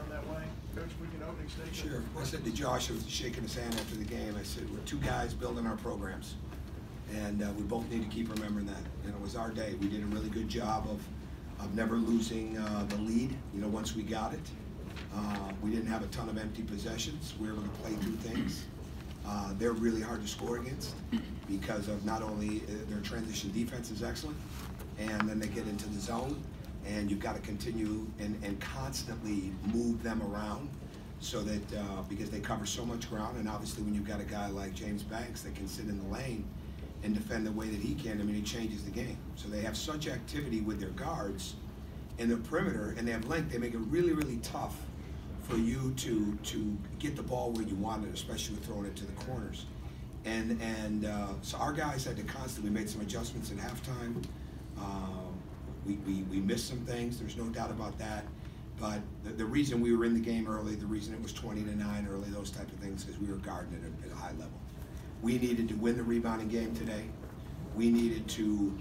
down that way? Coach, we can opening statement. Sure. I said to Josh, I was shaking his hand after the game, I said, we're two guys building our programs. And we both need to keep remembering that. And it was our day. We did a really good job of never losing the lead, once we got it. We didn't have a ton of empty possessions. We were able to play through things. They're really hard to score against because of not only their transition defense is excellent, and then they get into the zone, and you've got to continue and constantly move them around so that because they cover so much ground, and obviously when you've got a guy like James Banks that can sit in the lane and defend the way that he can, I mean, it changes the game. So they have such activity with their guards in the perimeter, and they have length. They make it really, really tough for you to get the ball where you want it, especially with throwing it to the corners. And so our guys had to constantly, we made some adjustments at halftime. We missed some things, there's no doubt about that. But the reason we were in the game early, the reason it was 20-9 early, those type of things, is we were guarding it at a high level. We needed to win the rebounding game today. We needed to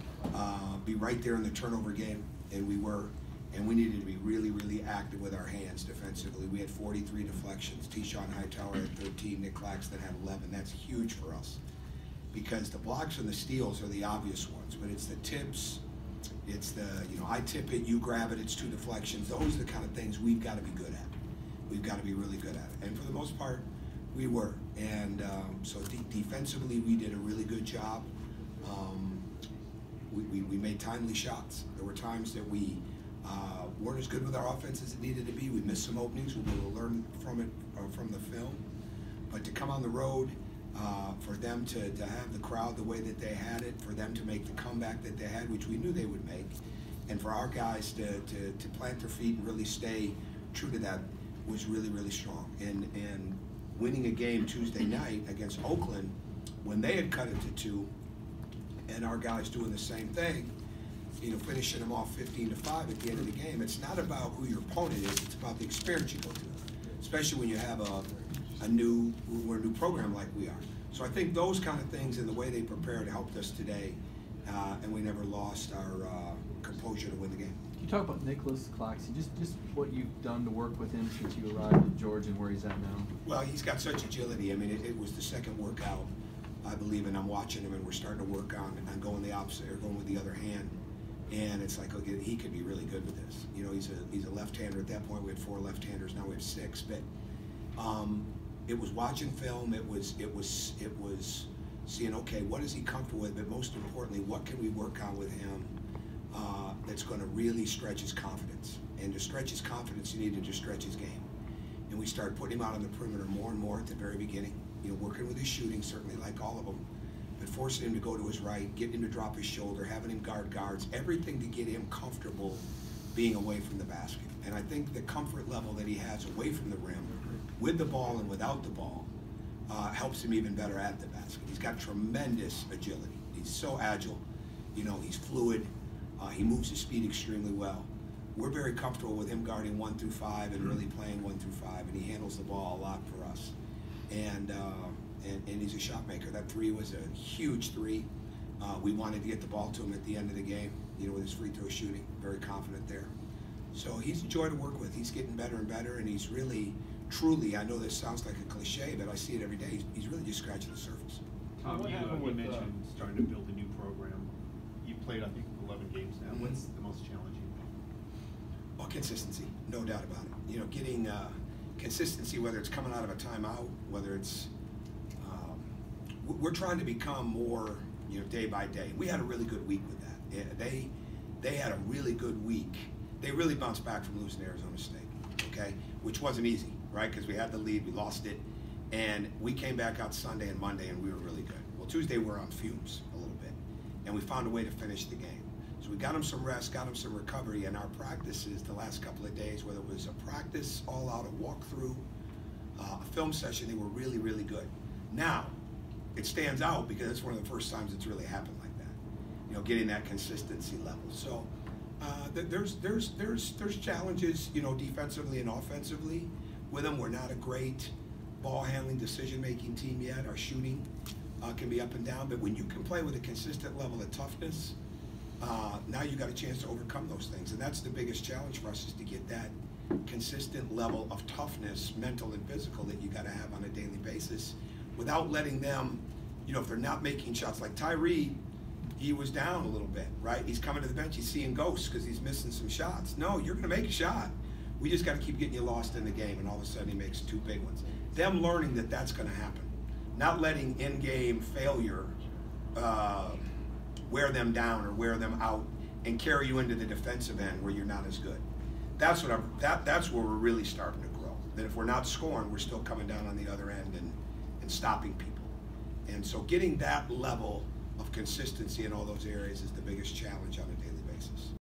be right there in the turnover game, and we were. And we needed to be really, really active with our hands defensively. We had 43 deflections. T-Shawn Hightower had 13. Nick Claxton had 11. That's huge for us because the blocks and the steals are the obvious ones, but it's the tips. It's the, I tip it, you grab it, it's 2 deflections. Those are the kind of things we've got to be good at. We've got to be really good at it. And for the most part, we were. And so defensively, we did a really good job. We made timely shots. There were times that we weren't as good with our offense as it needed to be. We missed some openings. We will learn from it, from the film. But to come on the road, for them to have the crowd the way that they had it, for them to make the comeback that they had, which we knew they would make, and for our guys to plant their feet and really stay true to that was really, really strong. And winning a game Tuesday night against Oakland, when they had cut it to 2, and our guys doing the same thing, finishing them off 15-5 at the end of the game. It's not about who your opponent is, it's about the experience you go through, especially when you have a new program like we are. So I think those kind of things and the way they prepared helped us today, and we never lost our composure to win the game. Can you talk about Nicholas Claxton, just what you've done to work with him since you arrived at Georgia and where he's at now? Well, he's got such agility. I mean, it was the second workout, I believe, and I'm watching him, and we're starting to work on going the opposite, or going with the other hand. And it's like, okay, he could be really good with this. He's a left-hander. At that point, we had 4 left-handers. Now we have 6. But it was watching film. It was seeing, okay, what is he comfortable with? But most importantly, what can we work on with him that's going to really stretch his confidence? And to stretch his confidence, you needed to stretch his game. And we started putting him out on the perimeter more and more at the very beginning. Working with his shooting, certainly, like all of them. But forcing him to go to his right, getting him to drop his shoulder, having him guard guards, everything to get him comfortable being away from the basket. And I think the comfort level that he has away from the rim, with the ball and without the ball, helps him even better at the basket. He's got tremendous agility. He's so agile. He's fluid. He moves his speed extremely well. We're very comfortable with him guarding 1 through 5 and really playing 1 through 5, and he handles the ball a lot for us. And he's a shot maker. That 3 was a huge 3. We wanted to get the ball to him at the end of the game, with his free throw shooting. Very confident there. So he's a joy to work with. He's getting better and better, and he's really, truly, I know this sounds like a cliche, but I see it every day. He's really just scratching the surface. Tom, you mentioned starting to build a new program. You played, I think, 11 games now. Mm-hmm. What's the most challenging thing? Well, consistency, no doubt about it. Getting consistency, whether it's coming out of a timeout, whether it's we're trying to become more, day by day. We had a really good week with that. They had a really good week. They really bounced back from losing Arizona State, okay, which wasn't easy, right? Because we had the lead, we lost it, and we came back out Sunday and Monday, and we were really good. Well, Tuesday we're on fumes a little bit, and we found a way to finish the game. So we got them some rest, got them some recovery, and our practices the last couple of days, whether it was a practice all out, a walkthrough, a film session, they were really, really good. Now, it stands out because it's one of the first times it's really happened like that, getting that consistency level. So there's challenges, defensively and offensively with them. We're not a great ball handling, decision-making team yet. Our shooting can be up and down, but when you can play with a consistent level of toughness, now you've got a chance to overcome those things. And that's the biggest challenge for us, is to get that consistent level of toughness, mental and physical, that you got to have on a daily basis, without letting them, you know, if they're not making shots. Like Tyree, he was down a little bit, right? He's coming to the bench, he's seeing ghosts because he's missing some shots. No, you're going to make a shot. We just got to keep getting you lost in the game, and all of a sudden he makes 2 big ones. Them learning that that's going to happen. Not letting in-game failure wear them down or wear them out and carry you into the defensive end where you're not as good. That's what that's where we're really starting to grow. That if we're not scoring, we're still coming down on the other end and stopping people. And so getting that level of consistency in all those areas is the biggest challenge on a